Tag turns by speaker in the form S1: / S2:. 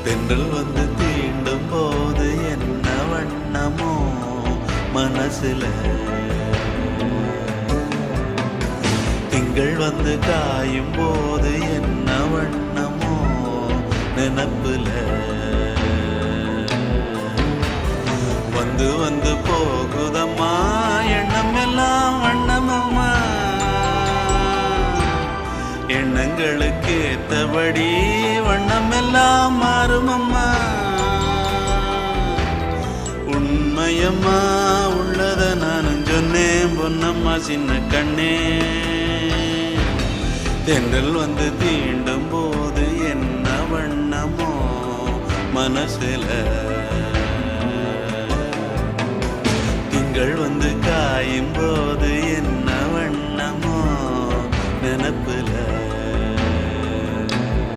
S1: தென்றல் வந்து தீண்டும் போது என்ன வண்ணமோ மனசுல, திங்கள் வந்து காயும் போது என்ன வண்ணமோ நினப்புல, வந்து வந்து போகுதம்மா எண்ணம் எல்லாம் வண்ணமம்மா, எண்ணங்களுக்கு ஏத்தபடி வண்ணம் எல்லாம் மாறுமம்மா. உண்மையம்மா உள்ளத நானும் சொன்னேன் பொன்னம்மா சின்ன கண்ணே, தென்றல் வந்து தீண்டும் போது என்ன வண்ணமோ மனசுல, திங்கள் வந்து காயும் போது